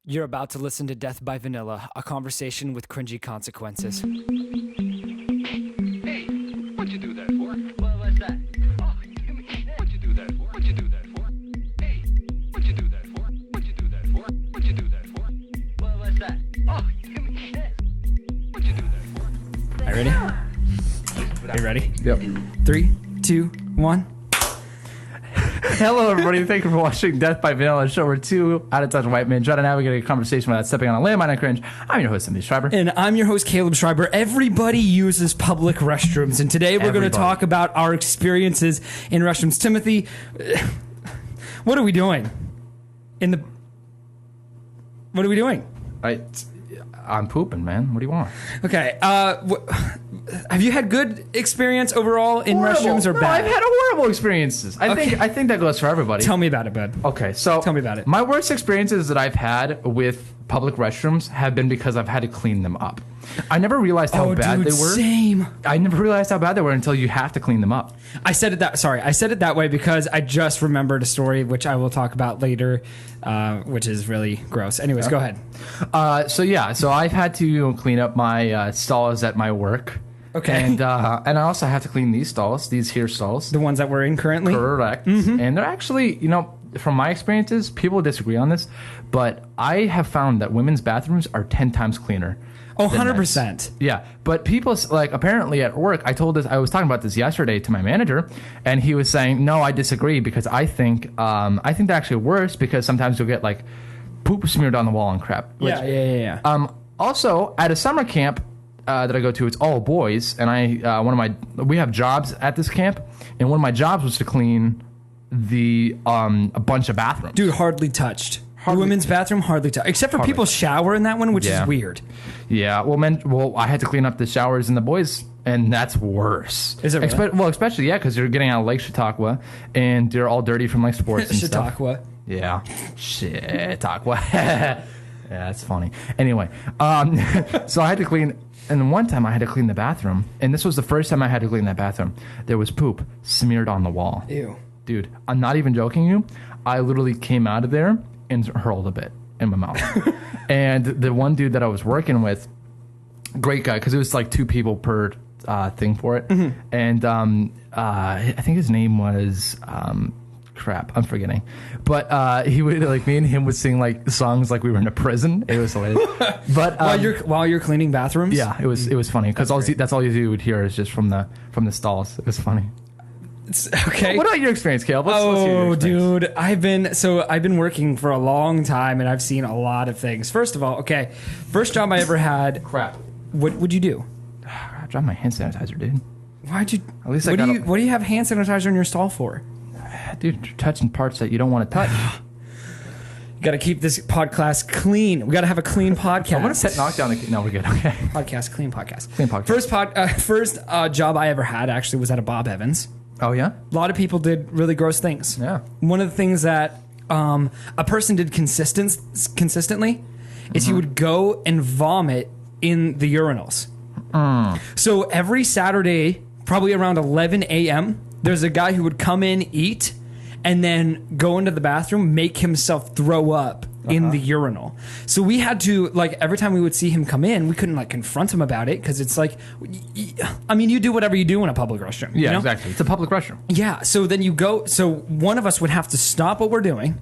You're about to listen to Death by Vanilla, a conversation with cringy consequences. Hey, what'd you do that for? Well, what's that? Oh, what'd you do that for? What'd you do that for? Hey, what'd you do that for? What'd you do that for? What'd you do that for? Well, what's that? Oh, what'd you do that for? Are you ready? Are you ready? Yep. 3, 2, 1. Hello, everybody. Thank you for watching Death by Vanilla, a show where two out-of-touch white men try to navigate a conversation without stepping on a landmine and cringe. I'm your host, Andy Schreiber. And I'm your host, Caleb Schreiber. Everybody uses public restrooms, and today we're going to talk about our experiences in restrooms. Timothy, what are we doing? What are we doing? I'm pooping, man. What do you want? Okay. Have you had good experience overall in restrooms or no, bad? I've had horrible experiences. I think that goes for everybody. Tell me about it, bud. Okay, so tell me about it. My worst experiences that I've had with public restrooms have been because I've had to clean them up. I never realized how bad they were. Same. I never realized how bad they were until you have to clean them up. I said it that way because I just remembered a story which I will talk about later, which is really gross. Anyways, Go ahead. So I've had to clean up my stalls at my work. Okay. And I also have to clean these stalls, these here stalls. The ones that we're in currently? Correct. Mm-hmm. And they're actually, from my experiences, people disagree on this, but I have found that women's bathrooms are 10 times cleaner. Oh, 100%. Yeah. But people, apparently at work, I was talking about this yesterday to my manager, and he was saying, no, I disagree because I think they're actually worse because sometimes you'll get, poop smeared on the wall and crap. Yeah. Also, at a summer camp, that I go to, it's all boys, and we have jobs at this camp, and one of my jobs was to clean a bunch of bathrooms. Dude, hardly touched. The women's bathroom, hardly touched. Except for people shower in that one, which is weird. Yeah, well, I had to clean up the showers in the boys, and that's worse. Is it really? Especially, because you're getting out of Lake Chautauqua, and you're all dirty from sports and stuff. Chautauqua. Yeah. Chautauqua. Yeah, that's funny. Anyway, so I had to clean... And one time I had to clean the bathroom, and this was the first time I had to clean that bathroom. There was poop smeared on the wall. Ew. Dude, I'm not even joking you. I literally came out of there and hurled a bit in my mouth. And the one dude that I was working with, great guy, because it was 2 people per thing for it. Mm-hmm. And I think his name was... crap, I'm forgetting. But he would me and him would sing songs like we were in a prison. It was hilarious. But while you're cleaning bathrooms? Yeah, it was funny because that's all you would hear is just from the stalls. It was funny. It's, okay. What about your experience, Caleb? Let's hear your experience. Dude, I've been working for a long time and I've seen a lot of things. First of all, okay, first job I ever had. Crap. What would you do? I dropped my hand sanitizer, dude. Why'd you? At least what do you have hand sanitizer in your stall for? Dude, you're touching parts that you don't want to touch. You got to keep this podcast clean. We got to have a clean podcast. I'm going to knock down the... No, we're good. Okay. Clean podcast. Clean podcast. First job I ever had actually was at a Bob Evans. Oh, yeah? A lot of people did really gross things. Yeah. One of the things that a person did consistently is he would go and vomit in the urinals. So every Saturday, probably around 11 a.m., there's a guy who would come in, eat, and then go into the bathroom, make himself throw up in the urinal. So we had to, every time we would see him come in, we couldn't, confront him about it, because it's you do whatever you do in a public restroom. Yeah, you know? exactly. It's a public restroom. Yeah, so then so one of us would have to stop what we're doing,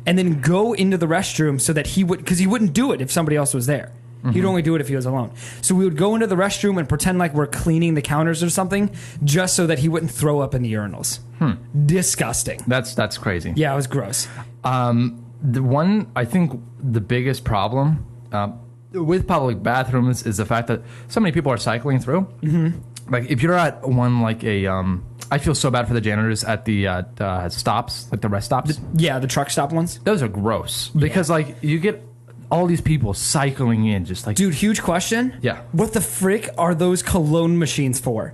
and then go into the restroom so that because he wouldn't do it if somebody else was there. Mm-hmm. He'd only do it if he was alone. So we would go into the restroom and pretend like we're cleaning the counters or something, just so that he wouldn't throw up in the urinals. Disgusting. That's crazy. Yeah, it was gross. I think the biggest problem with public bathrooms is the fact that so many people are cycling through. Mm-hmm. If you're at one I feel so bad for the janitors at the stops, the rest stops. The truck stop ones. Those are gross because you get all these people cycling in Dude, huge question. Yeah. What the frick are those cologne machines for?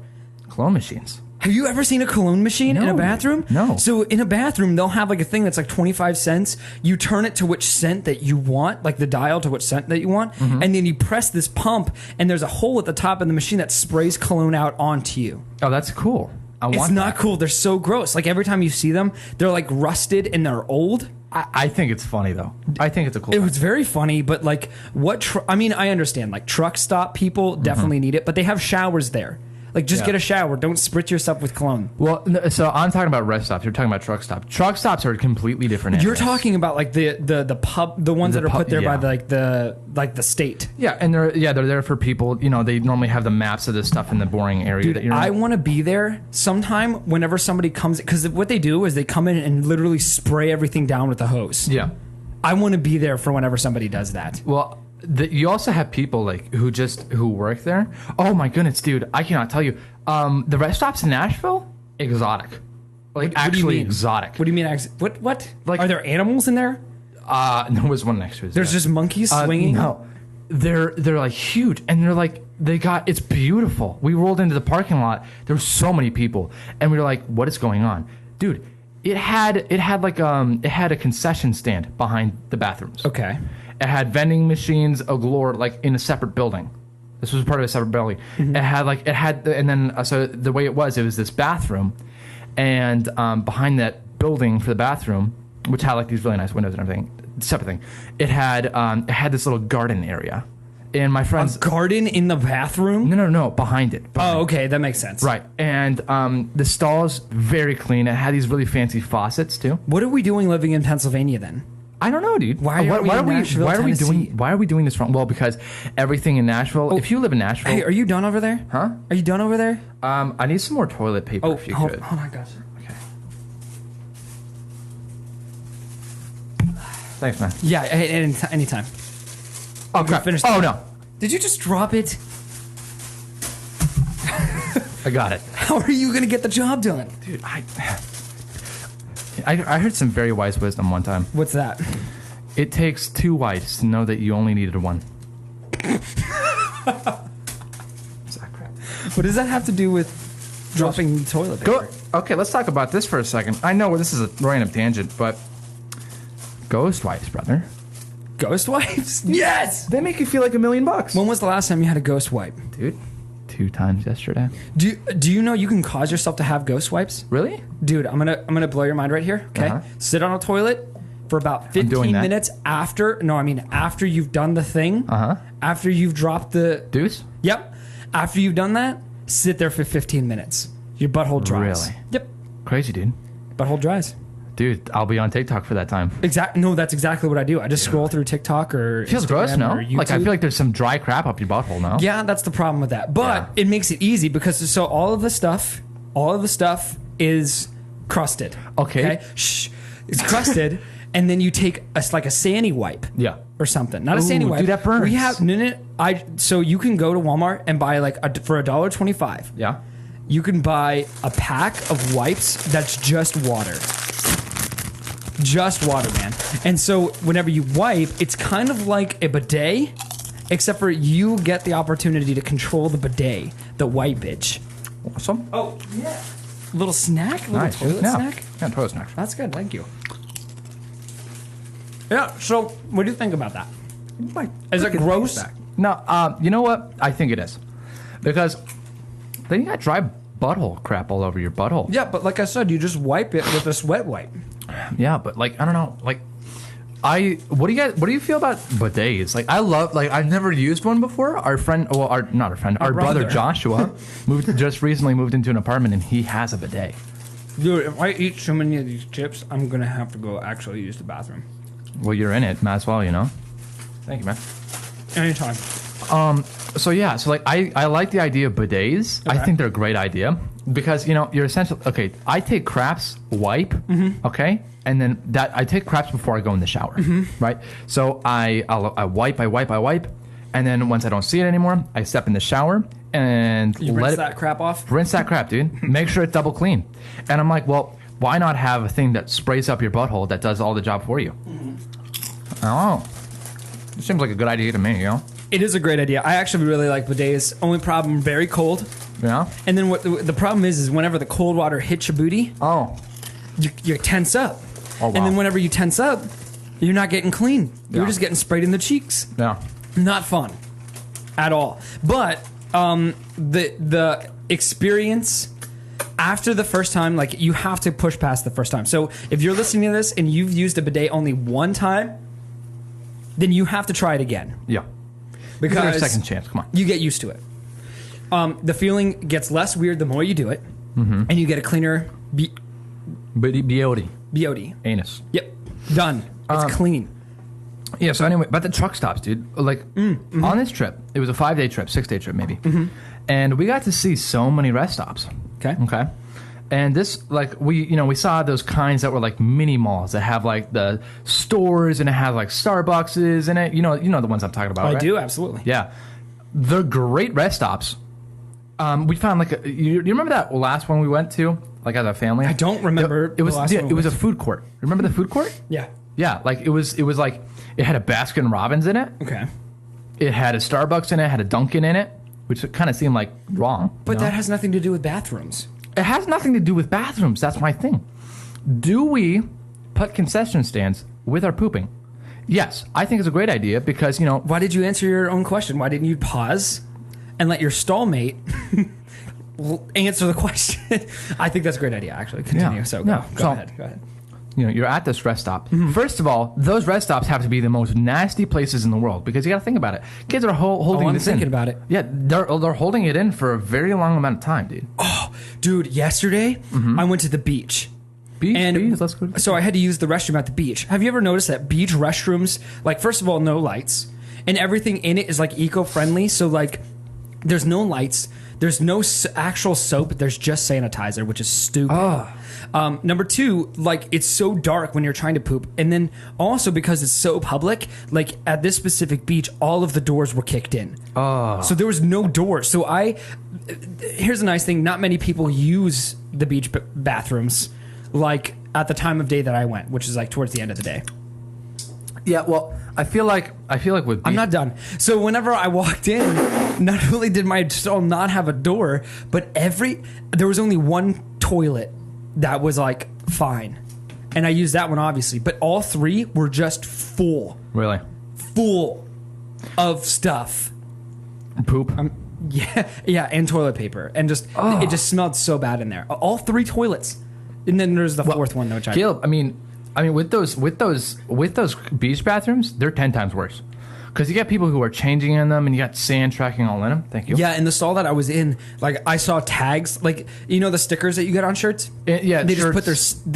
Cologne machines. Have you ever seen a cologne machine in a bathroom? No. So in a bathroom, they'll have a thing that's 25 cents. You turn it to which scent that you want, the dial to which scent that you want, and then you press this pump, and there's a hole at the top of the machine that sprays cologne out onto you. Oh, that's cool. It's not cool. They're so gross. Every time you see them, they're rusted and they're old. I think it's funny though. I think it's a cool. It thing. was very funny, but like I mean, I understand like truck stop people definitely need it, but they have showers there. Like, just get a shower. Don't spritz yourself with cologne. Well, so I'm talking about rest stops. You're talking about truck stops. Truck stops are completely different. You're talking about like the pub, the ones that are put there by the state. Yeah, and they're there for people. You know, they normally have the maps of this stuff in the boring area. Dude, that you're I in. want to be there sometime whenever somebody comes, because what they do is they come in and literally spray everything down with a hose. Yeah, I want to be there for whenever somebody does that. well. You also have people like who work there. Oh my goodness, dude! I cannot tell you. The rest stops in Nashville, exotic, like What do you mean? exotic. What do you mean? What? Like- Are there animals in there? There was one next to it. There's just monkeys swinging. No, they're like huge, and they're like it's beautiful. We rolled into the parking lot. There were so many people, and we were like, "What is going on, dude?" It had a concession stand behind the bathrooms. Okay. It had vending machines galore, like in a separate building. This was part of a separate building. Mm-hmm. So the way it was this bathroom, and behind that building for the bathroom, which had like these really nice windows and everything, separate thing. It had this little garden area, and my friends. A garden in the bathroom? No, behind it. Oh, okay, that makes sense. Right, and the stalls very clean. It had these really fancy faucets too. What are we doing living in Pennsylvania then? I don't know, dude. Why are we doing this wrong? Well, because everything in Nashville. If you live in Nashville, Hey, are you done over there? Huh? Are you done over there? I need some more toilet paper. If you hold could. on, gotcha. Okay. Thanks, man. Yeah, anytime. Oh, crap. finish Oh that. no, Did you just drop it? I got it, How are you gonna get the job done? dude. I heard some very wise wisdom one time. What's that? It takes two wives to know that you only needed one. What does that have to do with dropping toilet paper? Okay, let's talk about this for a second. I know this is a random tangent, but ghost wives, brother. Ghost wives? Yes! They make you feel like $1 million. When was the last time you had a ghost wipe? Dude, 2 times yesterday. Do you know you can cause yourself to have ghost wipes? Really? Dude, I'm gonna blow your mind right here. Okay, sit on a toilet for about 15 minutes after you've done the thing. After you've dropped the Deuce? Yep. After you've done that, sit there for 15 minutes. Your butthole dries. Really? Yep. Crazy, dude. Butthole dries. Dude, I'll be on TikTok for that time. No, that's exactly what I do. I just scroll through TikTok or It feels Instagram gross, no? or YouTube. Like, I feel like there's some dry crap up your butthole, no? Yeah, that's the problem with that. But it makes it easy because all of the stuff is crusted. Okay. Shh. It's crusted, and then you take a sani wipe. Yeah. Or something. Not a sani wipe. Dude, that burns. We have so you can go to Walmart and buy for $1.25. Yeah. You can buy a pack of wipes that's just water. Just water, man. And so whenever you wipe, it's kind of like a bidet, except for you get the opportunity to control the bidet, the wipage. Awesome. Oh, yeah. Little snack? Little Nice. toilet snack? Yeah, toilet snack. That's good, thank you. Yeah, so what do you think about that? Is it gross? No, you know what? I think it is. Because then you got dry butthole crap all over your butthole. Yeah, but like I said, you just wipe it with a sweat wipe. Yeah, but like I don't know, like what do you feel about bidets? Like I've never used one before. Our brother Joshua just recently moved into an apartment and he has a bidet. Dude, if I eat so many of these chips, I'm gonna have to go actually use the bathroom. Well, you're in it, might as well, you know. Thank you, man. Anytime. So yeah, so like I like the idea of bidets. Okay. I think they're a great idea because you're essentially I take craps, wipe, okay, and then I take craps before I go in the shower, right? So I wipe, and then once I don't see it anymore, I step in the shower and Rinse that crap off. Rinse that crap, dude. Make sure it's double clean. And I'm like, well, why not have a thing that sprays up your butthole that does all the job for you? Oh, it seems like a good idea to me, you know. It is a great idea. I actually really like bidets. Only problem, very cold. Yeah. And then what the problem is whenever the cold water hits your booty, you tense up. Oh, wow. And then whenever you tense up, you're not getting clean. You're Yeah. just getting sprayed in the cheeks. Yeah. Not fun at all. But the experience after the first time, like you have to push past the first time. So if you're listening to this and you've used a bidet only one time, then you have to try it again. Yeah. Because Give it a second chance. Come on. you get used to it. The feeling gets less weird the more you do it, and you get a cleaner BOD. BOD. Anus. Yep, done. It's clean. Yeah, so anyway, about the truck stops, dude. Like, on this trip, it was a 5-day trip, 6-day trip maybe. And we got to see so many rest stops. Okay. And this, like, we saw those kinds that were like mini malls that have like the stores and it has like Starbuckses in it. You know the ones I'm talking about, I right? do, absolutely. Yeah. They're great rest stops. We found like you remember that last one we went to, like as a family? I don't remember. It was the last one we it was a went food court. Remember the food court? to. Yeah. Yeah, like it was like it had a Baskin Robbins in it. Okay. It had a Starbucks in it, had a Dunkin' in it, which kind of seemed like wrong. But you know? that has nothing to do with bathrooms. It has nothing to do with bathrooms. That's my thing. Do we put concession stands with our pooping? Yes, I think it's a great idea because, Why did you answer your own question? Why didn't you pause and let your stallmate answer the question? I think that's a great idea, actually. Continue. Yeah. So Yeah. go ahead. Go ahead. You're at this rest stop. First of all, those rest stops have to be the most nasty places in the world because you got to think about it. Kids are holding I'm this in. thinking about it. Yeah, they're holding it in for a very long amount of time, dude. Dude, yesterday I went to the beach. Beach, let's go. So I had to use the restroom at the beach. Have you ever noticed that beach restrooms, like, first of all, no lights, and everything in it is like eco-friendly. So like, there's no lights, there's no actual soap, there's just sanitizer, which is stupid. Number two, like, it's so dark when you're trying to poop, and then also because it's so public, like at this specific beach, all of the doors were kicked in. So there was no doors. So here's a nice thing: not many people use the beach bathrooms, like at the time of day that I went, which is like towards the end of the day. Yeah, well, I feel like with I'm not done. So whenever I walked in, not only did my stall not have a door, but there was only one toilet that was like fine, and I used that one obviously. But all three were just full of stuff. Poop. Yeah, and toilet paper, and just it just smelled so bad in there. All three toilets, and then there's the fourth one, which Caleb, I mean, with those beach bathrooms, they're 10 times worse. Because you got people who are changing in them, and you got sand tracking all in them. Thank you. Yeah, in the stall that I was in, like I saw tags, like the stickers that you get on shirts. Yeah, they shirts.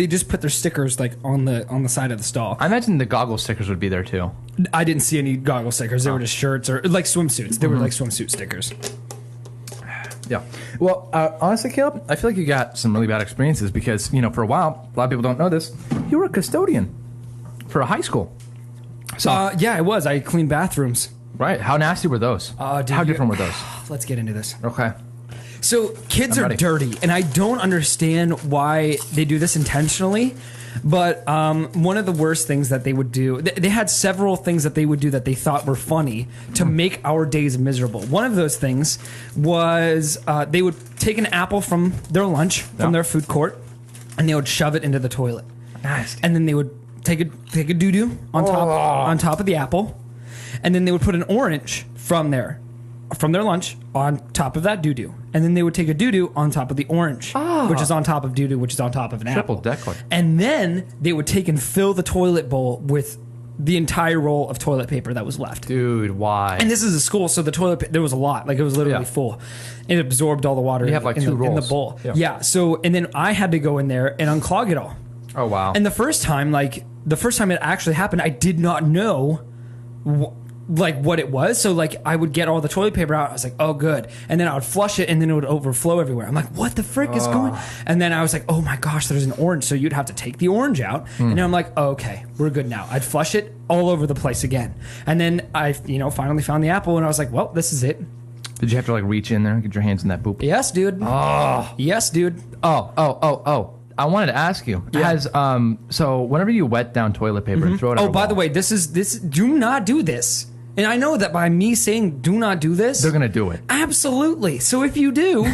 just put their stickers like on the side of the stall. I imagine the goggle stickers would be there too. I didn't see any goggle stickers. They were just shirts or like swimsuits. They were like swimsuit stickers. Yeah. Well, honestly, Caleb, I feel like you got some really bad experiences because for a while, a lot of people don't know this. You were a custodian for a high school. So Yeah, I was. I cleaned bathrooms. Right. How nasty were those? Dude, How different were those? Let's get into this. Okay. So kids I'm are ready. dirty, and I don't understand why they do this intentionally. But one of the worst things that they would do, they had several things that they would do that they thought were funny to make our days miserable. One of those things was they would take an apple from their lunch, from their food court, and they would shove it into the toilet. Nasty. And then they would take a doo-doo on top of the apple, and then they would put an orange from their lunch on top of that doo-doo, and then they would take a doo-doo on top of the orange, which is on top of doo-doo, which is on top of an apple. Triple decker. And then they would take and fill the toilet bowl with the entire roll of toilet paper that was left. Dude, why? And this is a school, so the toilet there was a lot. Like, it was literally full. It absorbed all the water. You have like two rolls in the bowl. Yeah. So, and then I had to go in there and unclog it all. Oh, wow. And the first time it actually happened, I did not know what it was. So like I would get all the toilet paper out. I was like, oh, good. And then I would flush it, and then it would overflow everywhere. I'm like, what the frick is going? And then I was like, oh my gosh, there's an orange. So you'd have to take the orange out. And then I'm like, oh, okay, we're good now. I'd flush it all over the place again. And then I, finally found the apple, and I was like, well, this is it. Did you have to like reach in there and get your hands in that poop? Yes, dude. Oh, yes, dude. Oh. I wanted to ask you, so whenever you wet down toilet paper and throw it Oh, by the way, this do not do this. And I know that by me saying do not do this, they're going to do it. Absolutely. So if you do,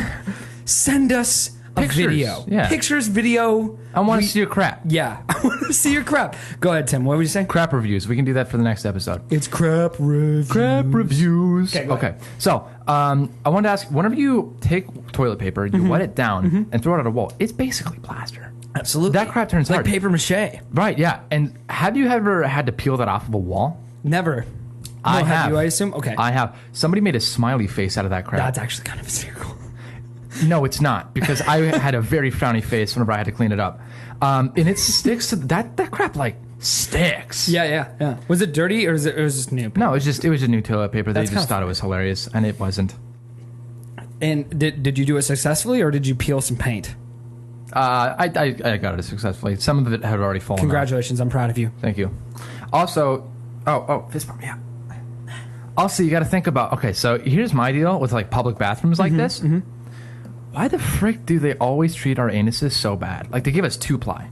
send us video. Yeah. Pictures, video. I want to see your crap. Yeah. I want to see your crap. Go ahead, Tim. What were you saying? Crap reviews. We can do that for the next episode. It's crap reviews. Crap reviews. Okay, go ahead. So, I wanted to ask, whenever you take toilet paper, you wet it down and throw it at a wall, it's basically plaster. Absolutely. That crap turns like hard. paper mache. Right, yeah. And have you ever had to peel that off of a wall? Never. I No, have. You, I assume? Okay. I have. Somebody made a smiley face out of that crap. That's actually kind of hysterical. No, it's not, because I had a very frowny face whenever I had to clean it up. And it sticks to that crap like sticks. Yeah. Was it dirty or was it just new? No, it was just new toilet paper. They That's just kinda thought it was hilarious, and it wasn't. And did you do it successfully or did you peel some paint? I got it successfully. Some of it had already fallen off. Congratulations. I'm proud of you. Thank you. Also, fist bump, yeah. Also, you got to think about, okay, so here's my deal with like public bathrooms like this. Why the frick do they always treat our anuses so bad? Like, they give us 2-ply.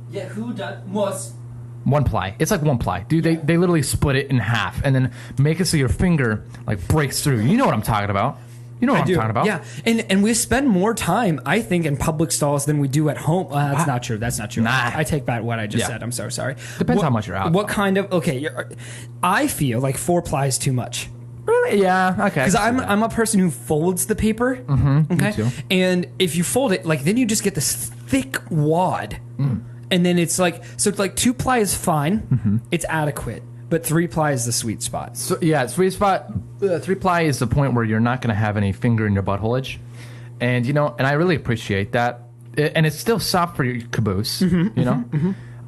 Yeah, who was 1-ply. It's like 1-ply. Dude, they literally split it in half and then make it so your finger like breaks through. You know what I'm talking about. You know what I'm talking about. Yeah, and we spend more time, I think, in public stalls than we do at home. That's not true. That's not true. Nah. I take back what I just Yeah. said. I'm so sorry. Depends how much you're out. What kind of I feel like 4-ply is too much. Really? Yeah, okay. Because I'm a person who folds the paper. Okay, me too. and if you fold it, like then you just get this thick wad, and then it's like 2-ply is fine. It's adequate, but 3-ply is the sweet spot. So, yeah, sweet spot. 3-ply is the point where you're not going to have any finger in your buttholeage. And, and I really appreciate that. And it's still soft for your caboose, you know?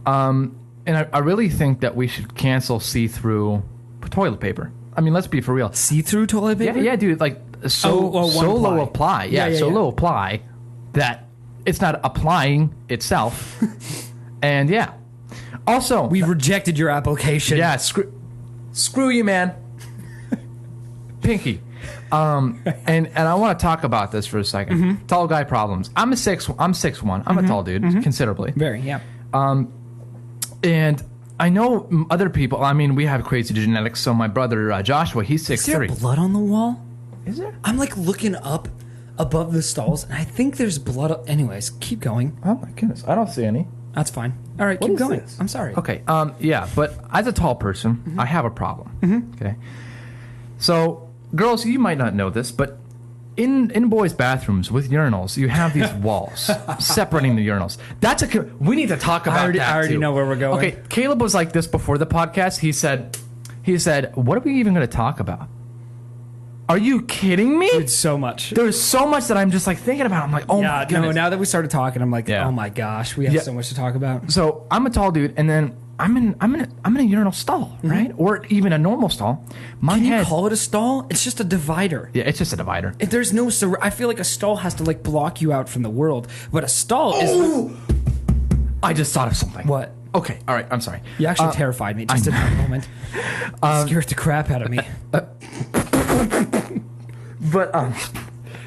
And I really think that we should cancel see-through toilet paper. I mean, let's be for real. See-through toilet paper? Yeah, dude, like, so low apply. Yeah, so low apply that it's not applying itself. And, yeah. Also, We rejected your application. yeah, screw you, man. Pinky. And I want to talk about this for a second. Tall guy problems. I'm 6'1". I'm a tall dude, considerably. Very, yeah. And I know other people. I mean, we have crazy genetics. So my brother Joshua, he's 6'3". Is there blood on the wall? Is there? I'm like looking up above the stalls, and I think there's blood. Anyways, keep going. Oh my goodness, I don't see any. That's fine. All right, What keep is going. this? I'm sorry. Okay. Yeah, but as a tall person, I have a problem. Okay. So, girls, you might not know this, but in boys' bathrooms with urinals, you have these walls separating the urinals. We need to talk about that. I already too. know where we're going. Okay, Caleb was like this before the podcast. He said, "What are we even going to talk about? Are you kidding me? It's so much. There's so much that I'm just like thinking about. I'm like, oh my Yeah, goodness." no, now that we started talking, I'm like, Yeah. oh my gosh, we have Yeah. so much to talk about. So I'm a tall dude, and then I'm in a urinal stall, right, or even a normal stall. My Can you head, call it a stall? It's just a divider. yeah, it's just a divider. If there's no, I feel like a stall has to like block you out from the world, but a stall is I just thought of something. what? Okay, all right, I'm sorry. You actually terrified me just in that moment. Scared the crap out of me. But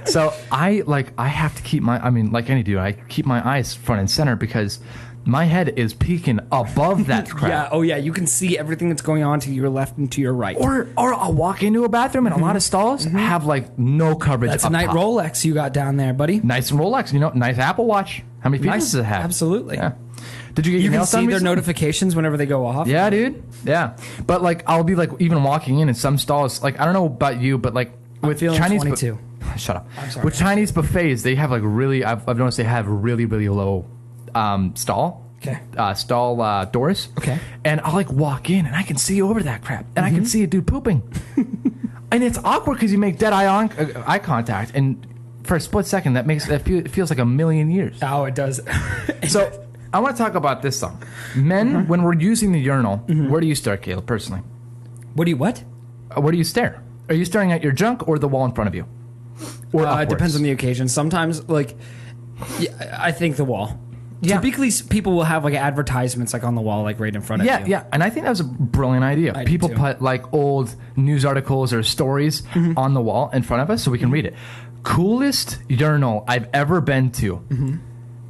so I have to keep like any dude, I keep my eyes front and center because my head is peeking above that crap. Yeah. Oh yeah. You can see everything that's going on to your left and to your right. Or I'll walk into a bathroom and a lot of stalls have like no coverage. That's a up night top. Rolex you got down there, buddy. Nice and Rolex, nice Apple Watch. How many pieces does it have? Absolutely. Yeah. Did you get You your can nails done see their recently? notifications whenever they go off. Yeah, dude. Yeah. But like I'll be like even walking in some stalls, like I don't know about you, but like with feeling Chinese 22. Shut up. I'm sorry. With Chinese buffets, they have like really I've noticed they have really, really low stall. Okay. Stall doors. Okay. And I'll like walk in and I can see over that crap and I can see a dude pooping. And it's awkward because you make dead eye contact and for a split second it feels like a million years. Oh, it does. So I want to talk about this song. Men, when we're using the urinal, where do you stare, Caleb, personally? What? Where do you stare? Are you staring at your junk or the wall in front of you? Or It upwards? depends on the occasion. Sometimes, like, yeah, I think the wall. Yeah. Typically, people will have like advertisements like on the wall, like right in front of you. Yeah, and I think that was a brilliant idea. I do People too. put like old news articles or stories on the wall in front of us so we can read it. Coolest urinal I've ever been to.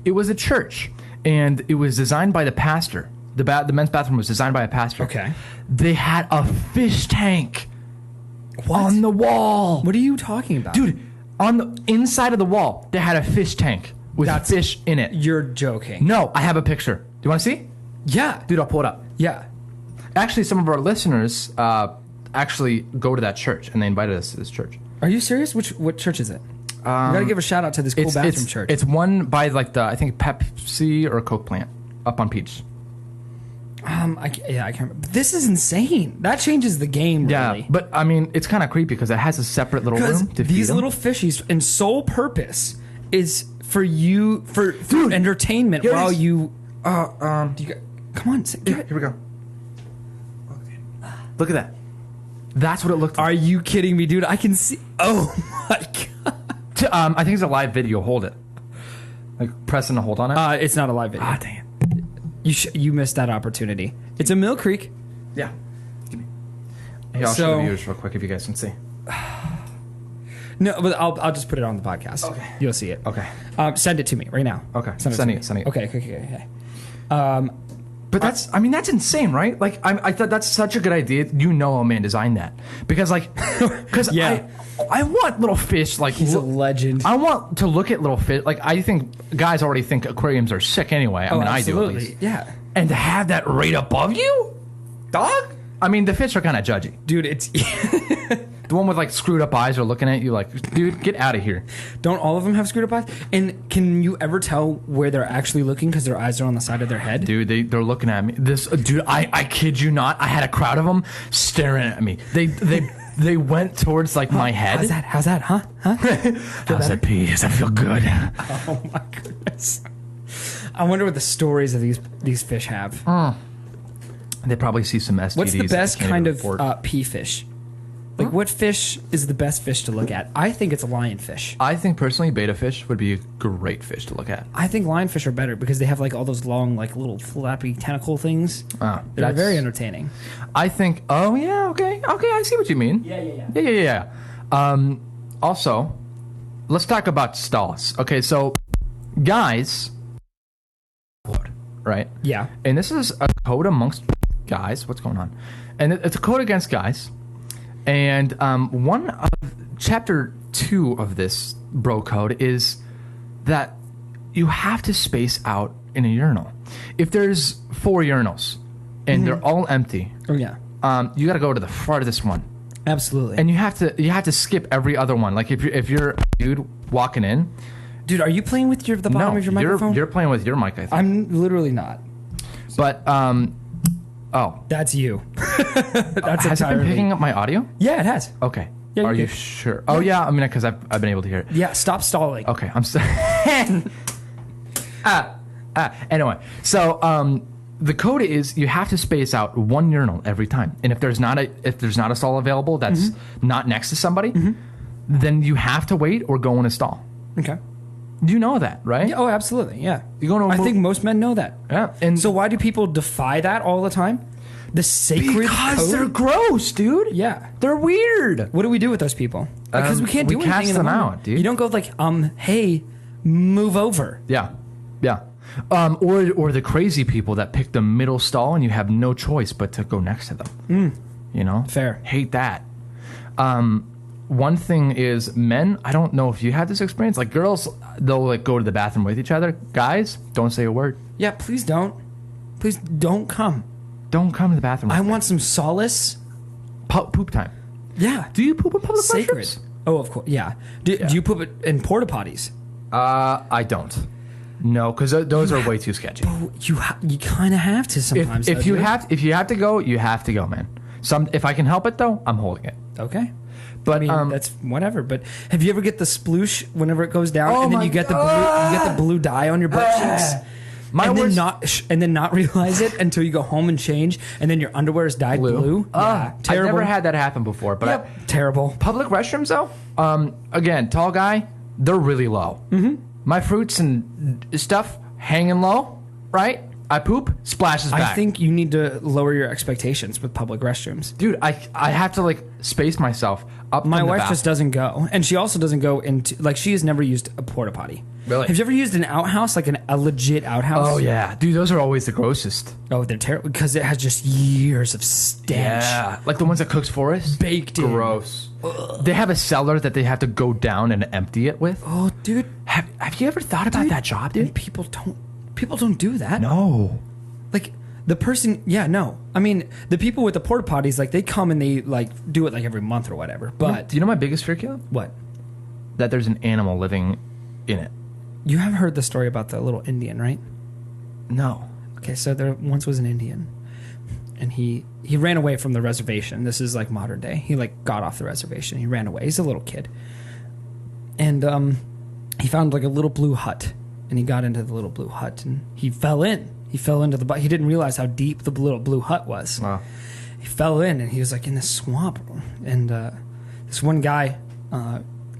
It was a church, and it was designed by the pastor. The men's bathroom was designed by a pastor. Okay. They had a fish tank on the wall. What are you talking about, Dude, on the inside of the wall, they had a fish tank. with fish in it. You're joking. No, I have a picture. Do you want to see? Yeah. Dude, I'll pull it up. Yeah. Actually, some of our listeners actually go to that church, and they invited us to this church. Are you serious? What church is it? You gotta give a shout out to this cool bathroom church. It's one by like I think Pepsi or Coke plant up on Peach. I can't remember. This is insane. That changes the game, really. Yeah, but I mean, it's kind of creepy because it has a separate little room to feed these them. little fishies, and sole purpose is for you for entertainment here it while is. you. Come on, Here we go. Look at that. That's what it looked like. Are you kidding me, dude? I can see. Oh my god. I think it's a live video. Hold it. Like pressing to hold on it. It's not a live video. Ah, dang it. You missed that opportunity. It's a Mill Creek. Yeah. Here, I'll show the viewers real quick if you guys can see. No, but I'll just put it on the podcast. Okay. You'll see it. Okay. Send it to me right now. Okay. Send it. Okay. But that's insane, right? Like, I thought that's such a good idea. You know, a man designed that because, like, Yeah. I want little fish. Like, He's a legend. I want to look at little fish. Like, I think guys already think aquariums are sick anyway. I mean, absolutely. I do at least. Yeah. And to have that right above you, dog. I mean, the fish are kind of judgy. Dude, it's The one with like screwed up eyes are looking at you like, dude, get out of here. don't all of them have screwed up eyes? And can you ever tell where they're actually looking because their eyes are on the side of their head? Dude, they're looking at me. Dude, I kid you not. I had a crowd of them staring at me. They went towards like my head. How's that? Huh? How's that pee? Does that feel good? Oh my goodness. I wonder what the stories of these fish have. They probably see some STDs. What's the best that they can't kind even of afford. pea fish? Like, what fish is the best fish to look at? I think it's a lionfish. I think personally, beta fish would be a great fish to look at. I think lionfish are better because they have like all those long, like little flappy tentacle things. They're That's- very entertaining. I think. Oh yeah, okay, I see what you mean. Yeah. Also, let's talk about stalls. Okay, so guys, right? Yeah. And this is a code amongst guys. What's going on? And it's a code against guys. And one of chapter 2 of this bro code is that you have to space out in a urinal. If there's 4 urinals and they're all empty, Oh yeah. you got to go to the farthest one, Absolutely. and you have to skip every other one. Like if you're a dude walking in, Dude, are you playing with the bottom of your microphone? you're playing with your mic. I think. I'm literally not. But oh, That's you. That's has it been entirely. picking up my audio? Yeah, it has. Okay. Yeah, Are you you did. sure? Oh yeah. I mean, because I've been able to hear it. Yeah, stop stalling. Okay, I'm sorry. Anyway, so the code is you have to space out 1 urinal every time, and if there's not a stall available that's not next to somebody, then you have to wait or go in a stall. Okay. You know that, right? Yeah, oh, absolutely. Yeah. You go to a I mo- think most men know that. Yeah, and So why do people defy that all the time? The sacred because code? they're gross, dude. Yeah. They're weird. What do we do with those people? Because we can't we do anything cast in the them moment. out, dude. You don't go like, hey, move over. Yeah. Or the crazy people that pick the middle stall and you have no choice but to go next to them. You know? Fair. Hate that. One thing is men, I don't know if you had this experience. Like girls, they'll like go to the bathroom with each other. Guys, don't say a word. Yeah, please don't. Please don't come. Don't come to the bathroom. I want some solace. Poop time. Yeah. Do you poop in public Sacred. restrooms? Oh, of course. Yeah. Do you poop it in porta potties? I don't. No, because those are way too sketchy. You kind of have to sometimes. If though, you dude. have to go, you have to go, man. If I can help it though, I'm holding it. Okay. But I mean, that's whatever. But have you ever get the sploosh whenever it goes down, and then my you get the blue dye on your butt cheeks, and then not realize it until you go home and change, and then your underwear is dyed blue. Yeah, terrible. I've never had that happen before, but terrible. Public restrooms though, again, tall guy, they're really low. Mm-hmm. My fruits and stuff hanging low, right? I poop, splashes back. I think you need to lower your expectations with public restrooms. Dude, I have to like space myself up. My from the wife bathroom. just doesn't go, and she also doesn't go into like she has never used a porta potty. Really? Have you ever used an outhouse, like a legit outhouse? Oh yeah, dude, those are always the grossest. Oh, they're terrible because it has just years of stench. Yeah, like the ones that Cooks for us. Baked in. Gross. They have a cellar that they have to go down and empty it with. Oh, dude. Have you ever thought about that job, dude? And people don't do that. No. Like the person, yeah, no. I mean, the people with the porta potties, like they come and they like do it like every month or whatever. But Do you know my biggest fear, Caleb? what? That there's an animal living in it. You have heard the story about the little Indian, right? No. Okay, so there once was an Indian, and he ran away from the reservation. This is like modern day. He like got off the reservation. He ran away. He's a little kid, and he found like a little blue hut, and he got into the little blue hut, and he fell in. He fell into the. He didn't realize how deep the little blue hut was. Wow. He fell in, and he was like in this swamp, and this one guy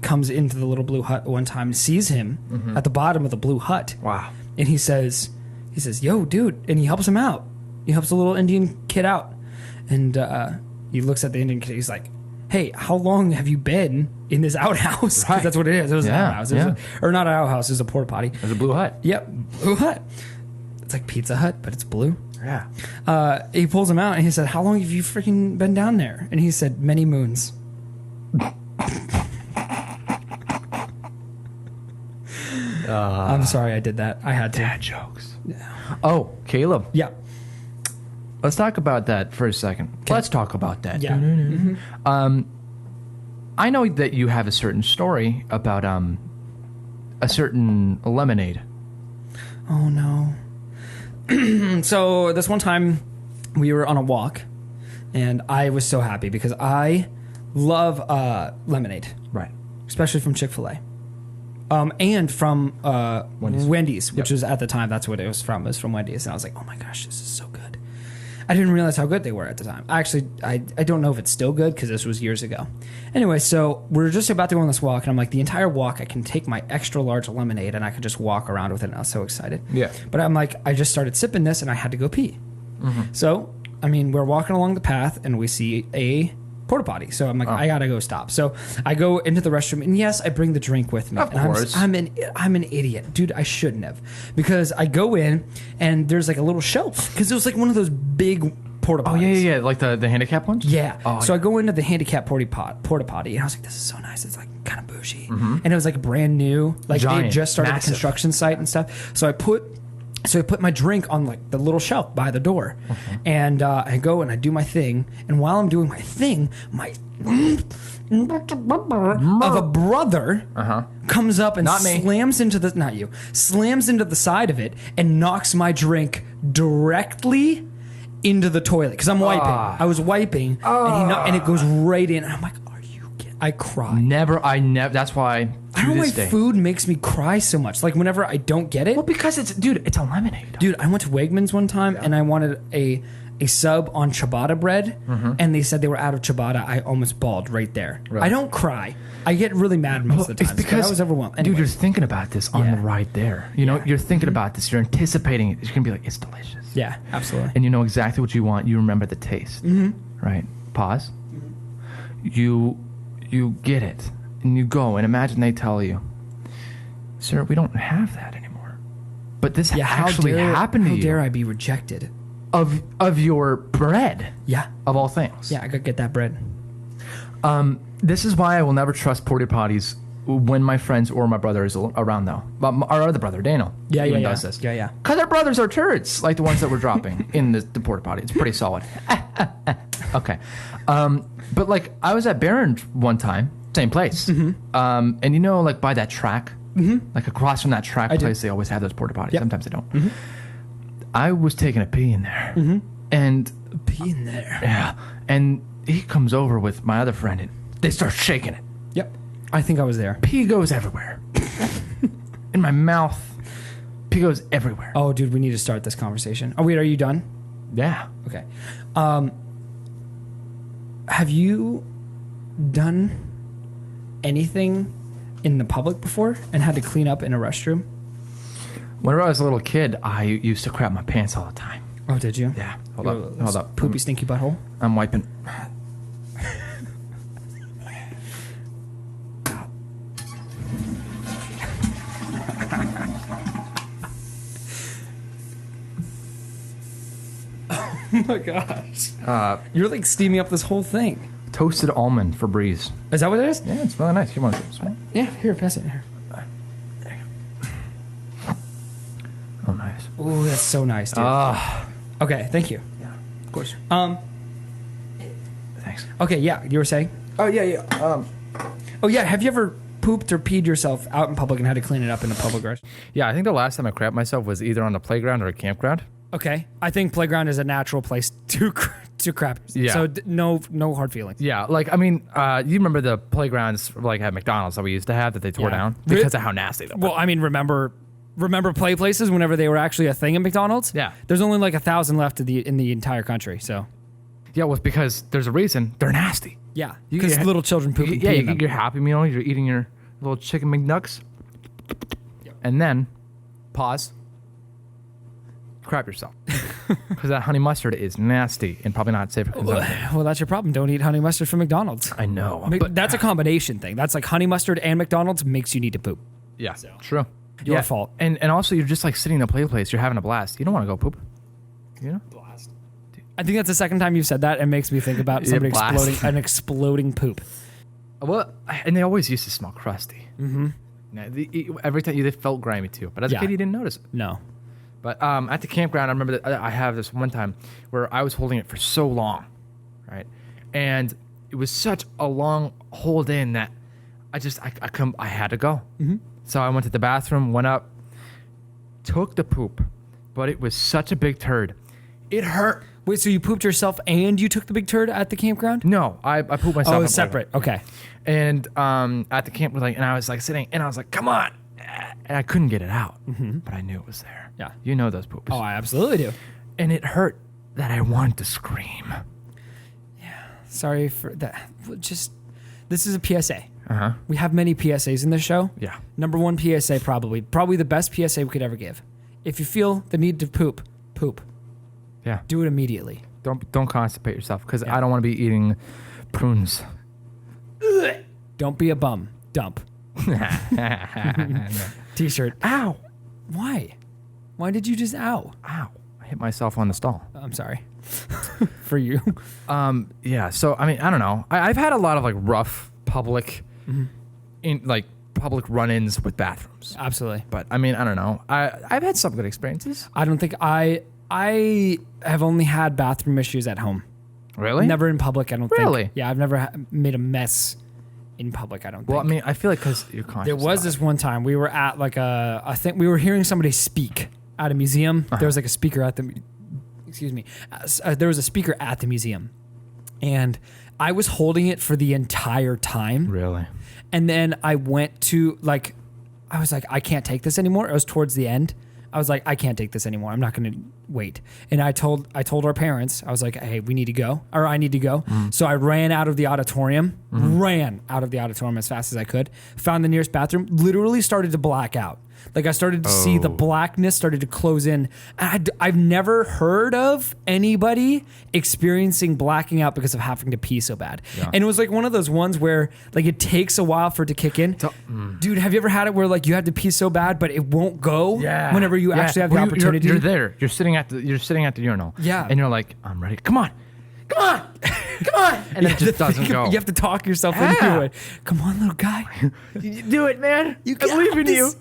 comes into the little blue hut one time and sees him at the bottom of the blue hut. Wow. And he says, "Yo, dude," and he helps him out. He helps the little Indian kid out, and he looks at the Indian kid. He's like, "Hey, how long have you been in this outhouse?" 'Cause Right. that's what it is. It was an Yeah, outhouse, or not an outhouse. It was a porta potty. There's a blue hut. Yep, blue hut. It's like Pizza Hut, but it's blue. Yeah. He pulls him out and he said, "How long have you freaking been down there?" And he said, "Many moons." I'm sorry I did that. I had to. Dad jokes. Oh, Caleb. Yeah. Let's talk about that for a second. Let's talk about that. Yeah. I know that you have a certain story about a certain lemonade. Oh no. So this one time we were on a walk and I was so happy because I love lemonade, Right. especially from Chick-fil-A. And from Wendy's, which Yep. was at the time, that's what it was from. It was from Wendy's. And I was like, oh my gosh, this is so good. I didn't realize how good they were at the time. Actually, I don't know if it's still good because this was years ago. Anyway, so we're just about to go on this walk. And I'm like, the entire walk, I can take my extra large lemonade and I could just walk around with it. And I was so excited. Yeah. But I'm like, I just started sipping this and I had to go pee. So, I mean, we're walking along the path and we see a porta potty. So I'm like, I gotta go stop. So I go into the restroom and yes, I bring the drink with me. Of course. I'm an idiot, dude. I shouldn't have, because I go in and there's like a little shelf because it was like one of those big porta potties. Oh yeah, like the handicap ones. Yeah. Oh, So I go into the handicap porta potty and I was like, this is so nice. It's like kind of bougie, and it was like brand new. Like they Giant, had just started massive. the construction site and stuff. So I put my drink on like the little shelf by the door, and I go and I do my thing. And while I'm doing my thing, my of a brother comes up and Not me. slams into the side of it and knocks my drink directly into the toilet because I'm wiping. I was wiping, and it goes right in. And I'm like, "Are you kidding?" I cry. I never. That's why. I don't know why this day. food makes me cry so much. Like whenever I don't get it. Well, because it's a lemonade. Dude, I went to Wegmans one time and I wanted a sub on ciabatta bread, and they said they were out of ciabatta. I almost bawled right there. Right. I don't cry. I get really mad most of the time. It's because I was overwhelmed. Dude, Anyway. you're thinking about this on Yeah. the ride there. You know, Yeah. you're thinking about this. You're anticipating it. You're gonna be like, it's delicious. Yeah, absolutely. And you know exactly what you want. You remember the taste. Right. Pause. You get it, and you go, and imagine they tell you, "Sir, we don't have that anymore." But this actually happened to you. How dare I be rejected? Of your bread, Yeah. of all things. Yeah, I gotta get that bread. This is why I will never trust porta potties when my friends or my brother is around, though. But our other brother, Daniel, even does this. Yeah, yeah. Because our brothers are turds, like the ones that we're dropping in the porta potty. It's pretty solid. Okay. But like, I was at Barron one time, same place. And you know, like by that track, like across from that track place, they always have those porta potties. Yep. Sometimes they don't. I was taking a pee in there. And Pee in there. yeah, and he comes over with my other friend and they start shaking it. Yep. I think I was there. Pee goes everywhere. In my mouth. Pee goes everywhere. Oh, dude, we need to start this conversation. Oh, wait, are you done? Yeah. Okay. Have you done anything in the public before and had to clean up in a restroom? Whenever I was a little kid, I used to crap my pants all the time. Oh, did you? Yeah. Hold up. Poopy, stinky butthole. I'm wiping. Oh my gosh. You're like steaming up this whole thing. Toasted almond for Breeze. Is that what it is? Yeah, it's really nice. You want to smell? Yeah, here, pass it here. There you go. Oh, nice. Oh, that's so nice, dude. Okay, thank you. Yeah, Of course. thanks. Okay, yeah, you were saying? Oh, yeah. Oh, yeah, have you ever pooped or peed yourself out in public and had to clean it up in a public restroom? Yeah, I think the last time I crapped myself was either on the playground or a campground. Okay, I think playground is a natural place to crap. Yeah. So no hard feelings. Yeah, like, I mean, you remember the playgrounds like at McDonald's that we used to have that they tore down because of how nasty they were. Well, I mean, remember play places whenever they were actually a thing at McDonald's? Yeah. There's only like 1,000 left in the entire country, so. Yeah, well, it's because there's a reason. They're nasty. Yeah, You because get- little children poop and Yeah, pee you in them. get your Happy Meal, you're eating your little chicken McNuggets, and then pause, crap yourself. Because that honey mustard is nasty and probably not safe for consumption. Well, that's your problem. Don't eat honey mustard from McDonald's. I know. But that's a combination thing. That's like honey mustard and McDonald's makes you need to poop. Yeah, true. Your fault. And also, you're just like sitting in a play place. You're having a blast. You don't want to go poop. You know? I think that's the second time you've said that and makes me think about Yeah, somebody blast. exploding poop. Well, and they always used to smell crusty. Mm-hmm. Every time they felt grimy too. But as a Yeah. kid, you didn't notice it. No. But at the campground, I remember that I have this one time where I was holding it for so long, right? And it was such a long hold in that I had to go. Mm-hmm. So I went to the bathroom, went up, took the poop, but it was such a big turd. It hurt. Wait, so you pooped yourself and you took the big turd at the campground? No, I pooped myself. Oh, in it's the playground. separate. Okay. And at the camp, and I was like sitting, and I was like, "Come on!" And I couldn't get it out, but I knew it was there. Yeah. You know those poops. Oh, I absolutely do. And it hurt that I wanted to scream. Sorry for that. This is a PSA. Uh-huh. We have many PSAs in this show. Yeah. Number one PSA, probably the best PSA we could ever give. If you feel the need to poop. Yeah. Do it immediately. Don't constipate yourself, because I don't want to be eating prunes. Don't be a bum. Dump. T-shirt. Ow. Why? Why did you just ow? Ow. I hit myself on the stall. I'm sorry. For you. Yeah. So, I mean, I don't know. I've had a lot of like rough public, public run-ins with bathrooms. Absolutely. But I mean, I don't know. I've had some good experiences. I don't think I have only had bathroom issues at home. Really? Never in public, I don't think. Really? Yeah, I've never made a mess in public, I don't Well, I think. mean, I feel like because you're conscious. There was this one time we were at like I think we were hearing somebody speak at a museum. There was like a speaker at the, excuse me, there was a speaker at the museum, and I was holding it for the entire time. Really? And then I went to I was like, I can't take this anymore. It was towards the end. I was like, I can't take this anymore. I'm not going to wait. And I told our parents, I was like, hey, we need to go, or I need to go. So I ran out of the auditorium, as fast as I could, found the nearest bathroom, literally started to black out. Like I started to see the blackness started to close in. I've never heard of anybody experiencing blacking out because of having to pee so bad. Yeah. And it was like one of those ones where like it takes a while for it to kick in. Dude, have you ever had it where like you have to pee so bad but it won't go whenever you actually have the opportunity? You're there. You're sitting at the urinal. Yeah. And you're like, I'm ready. Come on. And it just doesn't go. You have to talk yourself into it. Come on, little guy. You do it, man. You I believe in you.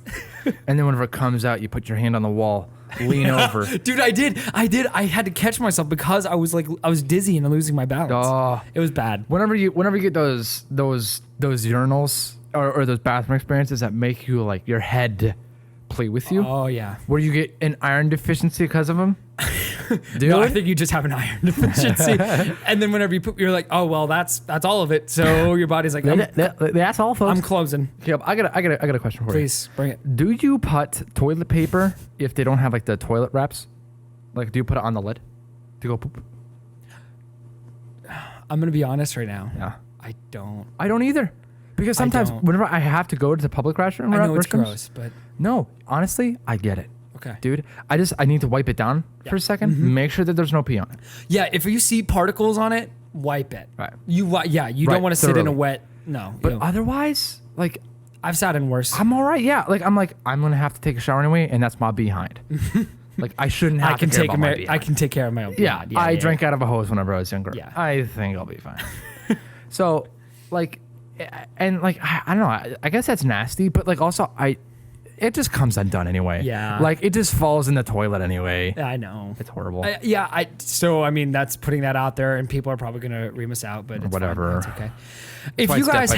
this. And then whenever it comes out, you put your hand on the wall, lean over. Dude, I did. I had to catch myself because I was dizzy and losing my balance. Oh. It was bad. Whenever you get those urinals or those bathroom experiences that make you like your head play with you, Oh yeah. where you get an iron deficiency because of them. Dude, No, I think you just have an iron deficiency. And then whenever you poop, you're like, oh well, that's all of it. So your body's like, that's all, folks. I'm closing. Caleb, I got a question for Please bring it. you. Do you put toilet paper if they don't have like the toilet wraps? Like, do you put it on the lid to go poop? I'm gonna be honest right now. Yeah. I don't. I don't either. Because sometimes don't. whenever I have to go to the public restroom, I know it's restrooms- gross, but No, honestly, I get it. Okay. dude, I need to wipe it down for a second. Make sure that there's no pee on it. Yeah, if you see particles on it, wipe it. Right. You don't want to sit in a wet. No. But otherwise, like, I've sat in worse. I'm all right. Yeah. Like, I'm gonna have to take a shower anyway, and that's my behind. Like, I shouldn't have to care about my behind. I can take care of my own. Yeah. I drank out of a hose whenever I was younger. Yeah. I think I'll be fine. So, like, and like, I don't know. I guess that's nasty, but like, also, it just comes undone anyway. Yeah. Like, it just falls in the toilet anyway. I know. It's horrible. So I mean, that's putting that out there, and people are probably gonna ream us out, but it's Whatever. Fine. It's okay. If you guys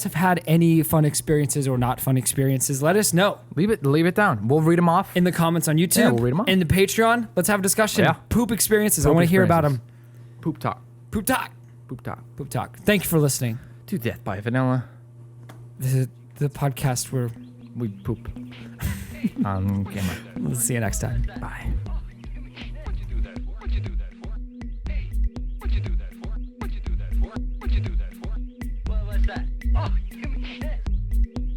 have had any fun experiences or not fun experiences, let us know Leave it down. We'll read them off. in the comments on YouTube. Yeah, we'll read 'em off. In the Patreon, let's have a discussion. Yeah. Poop experiences. I Poop want to hear about them. experiences. Poop talk. Poop talk. Poop talk. Poop talk. Thank you for listening. To death by vanilla. This is the podcast where We poop. On camera. we'll see you next time. Bye. What'd you do that for? What'd you do that for? Hey, what'd you do that for? What'd you do that for? What'd you do that for? Well, what's that? Oh, give me this.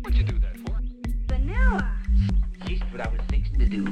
What'd you do that for? Vanilla. Just what I was fixing to do.